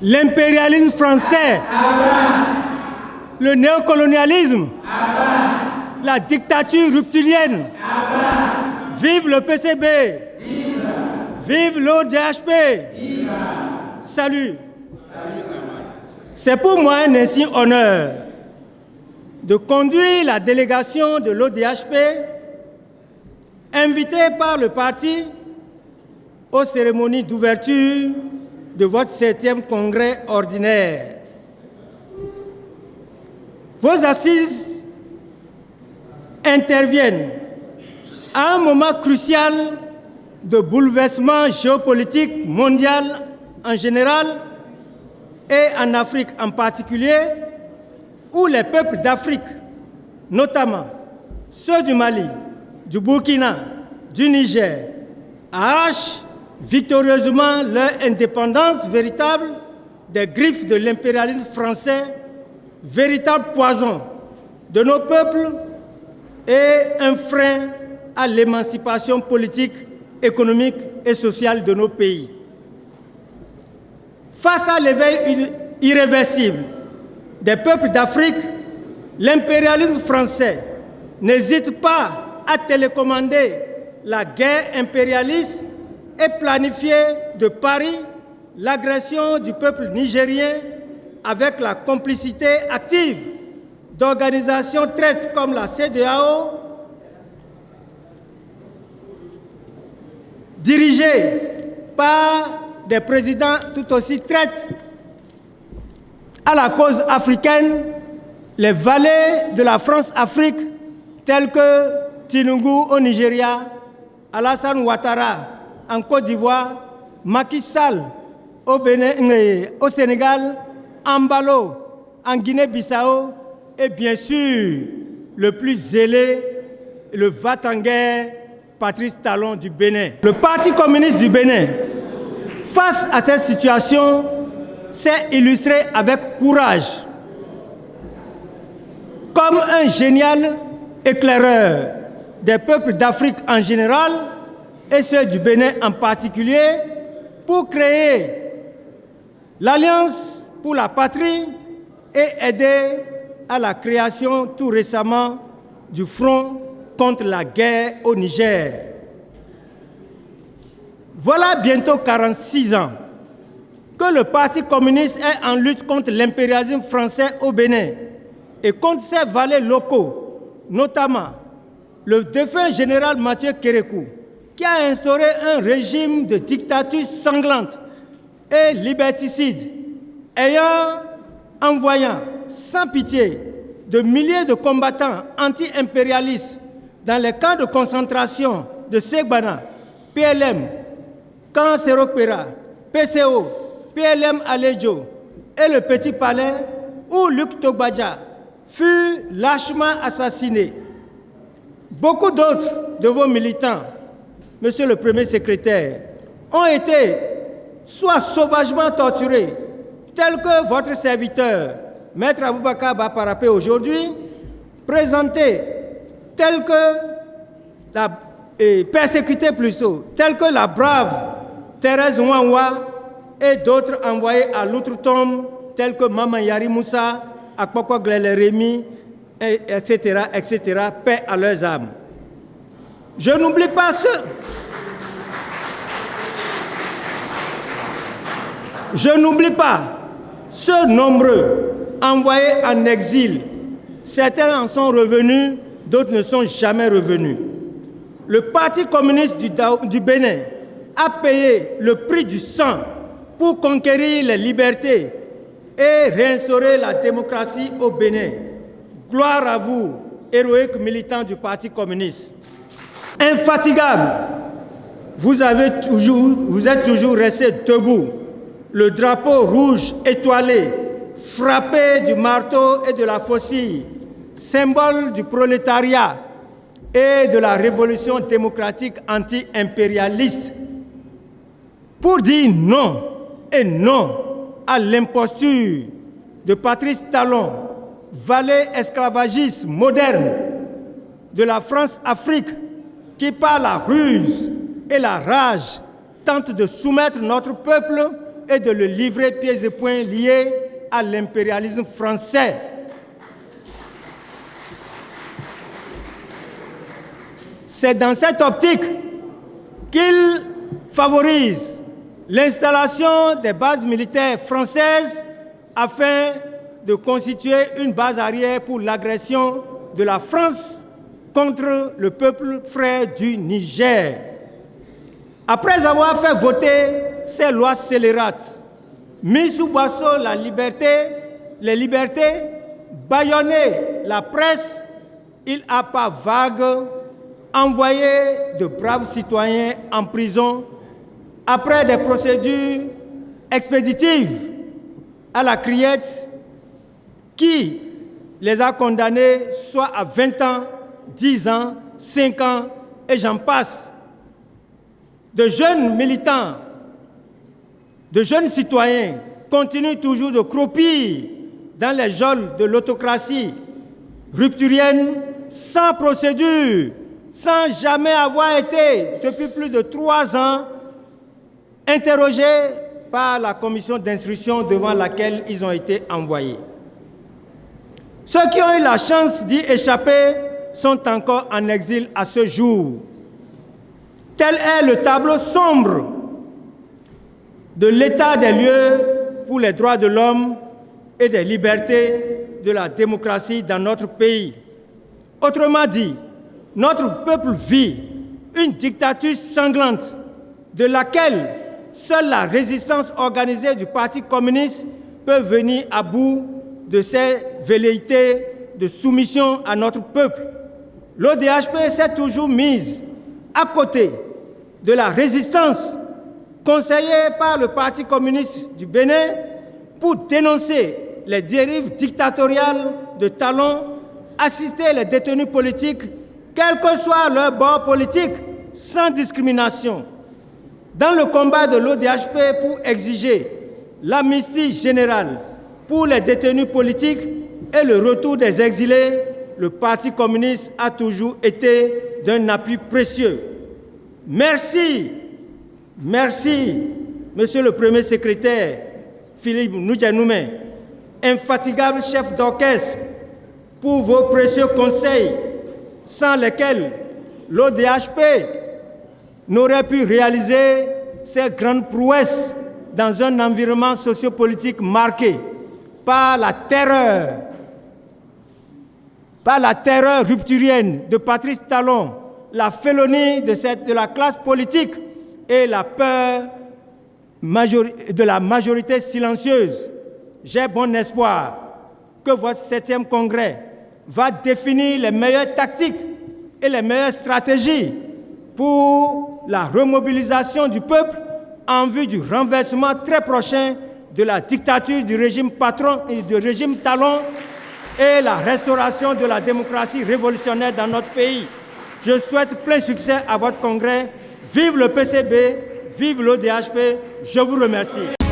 L'impérialisme français, le néocolonialisme, la dictature reptilienne. Vive le PCB, vive l'ODHP. Salut. C'est pour moi un insigne honneur de conduire la délégation de l'ODHP, invitée par le parti aux cérémonies d'ouverture de votre 7e congrès ordinaire. Vos assises interviennent à un moment crucial de bouleversement géopolitique mondial en général et en Afrique en particulier, où les peuples d'Afrique, notamment ceux du Mali, du Burkina, du Niger, arrachent victorieusement leur indépendance véritable des griffes de l'impérialisme français, véritable poison de nos peuples et un frein à l'émancipation politique, économique et sociale de nos pays. Face à l'éveil irréversible des peuples d'Afrique, l'impérialisme français n'hésite pas à télécommander la guerre impérialiste et planifier de Paris l'agression du peuple nigérien avec la complicité active d'organisations traites comme la CEDEAO, dirigées par des présidents tout aussi traites à la cause africaine, les valets de la France-Afrique, tels que Tinubu au Nigeria, Alassane Ouattara en Côte d'Ivoire, Macky Sall au Sénégal, Ambalo en Guinée-Bissau et bien sûr le plus zélé, le va-t-en-guerre Patrice Talon du Bénin. Le Parti communiste du Bénin, face à cette situation, s'est illustré avec courage comme un génial éclaireur des peuples d'Afrique en général et ceux du Bénin en particulier pour créer l'Alliance pour la patrie et aider à la création tout récemment du Front contre la guerre au Niger. Voilà bientôt 46 ans que le Parti communiste est en lutte contre l'impérialisme français au Bénin et contre ses valets locaux, notamment le défunt général Mathieu Kérékou, qui a instauré un régime de dictature sanglante et liberticide, envoyant sans pitié de milliers de combattants anti-impérialistes dans les camps de concentration de Segbana, PLM, Camp Séropéra, PCO, PLM Alejo et le Petit Palais, où Luc Togbadja fut lâchement assassiné. Beaucoup d'autres de vos militants, Monsieur le Premier secrétaire, ont été soit sauvagement torturés, tels que votre serviteur, Maître Aboubakar Baparapé aujourd'hui, présenté tel que persécuté plutôt, tel que la brave Thérèse Ouanwa et d'autres envoyés à l'outre-tombe, tels que Maman Yari Moussa, Akpokwa Glele Rémi, etc., etc., paix à leurs âmes. Je n'oublie pas ceux. Je n'oublie pas ceux nombreux envoyés en exil. Certains en sont revenus, d'autres ne sont jamais revenus. Le Parti communiste du Bénin a payé le prix du sang pour conquérir les libertés et réinstaurer la démocratie au Bénin. Gloire à vous, héroïques militants du Parti communiste. Infatigable, vous êtes toujours restés debout, le drapeau rouge étoilé, frappé du marteau et de la faucille, symbole du prolétariat et de la révolution démocratique anti-impérialiste, pour dire non et non à l'imposture de Patrice Talon, valet esclavagiste moderne de la France-Afrique, qui par la ruse et la rage tente de soumettre notre peuple et de le livrer pieds et poings liés à l'impérialisme français. C'est dans cette optique qu'il favorise l'installation des bases militaires françaises afin de constituer une base arrière pour l'agression de la France contre le peuple frère du Niger. Après avoir fait voter ces lois scélérates, mis sous boisseau les libertés, bâillonné la presse, il a par vagues envoyé de braves citoyens en prison après des procédures expéditives à la criette qui les a condamnés soit à 20 ans, 10 ans, 5 ans et j'en passe. De jeunes militants, de jeunes citoyens continuent toujours de croupir dans les geôles de l'autocratie rupturienne sans procédure, sans jamais avoir été, depuis plus de 3 ans, interrogés par la commission d'instruction devant laquelle ils ont été envoyés. Ceux qui ont eu la chance d'y échapper sont encore en exil à ce jour. Tel est le tableau sombre de l'état des lieux pour les droits de l'homme et des libertés de la démocratie dans notre pays. Autrement dit, notre peuple vit une dictature sanglante de laquelle seule la résistance organisée du Parti communiste peut venir à bout de ses velléités de soumission à notre peuple. L'ODHP s'est toujours mise à côté de la résistance conseillée par le Parti communiste du Bénin pour dénoncer les dérives dictatoriales de Talon, assister les détenus politiques, quel que soit leur bord politique, sans discrimination. Dans le combat de l'ODHP pour exiger l'amnistie générale pour les détenus politiques et le retour des exilés, le Parti communiste a toujours été d'un appui précieux. Merci, Monsieur le Premier secrétaire Philippe Noudjanoumé, infatigable chef d'orchestre, pour vos précieux conseils, sans lesquels l'ODHP n'aurait pu réaliser ces grandes prouesses dans un environnement sociopolitique marqué par la terreur rupturienne de Patrice Talon, la félonie de la classe politique et la peur de la majorité silencieuse. J'ai bon espoir que votre 7e congrès va définir les meilleures tactiques et les meilleures stratégies pour la remobilisation du peuple en vue du renversement très prochain de la dictature du régime patron et du régime Talon et la restauration de la démocratie révolutionnaire dans notre pays. Je souhaite plein succès à votre congrès. Vive le PCB, vive l'ODHP. Je vous remercie.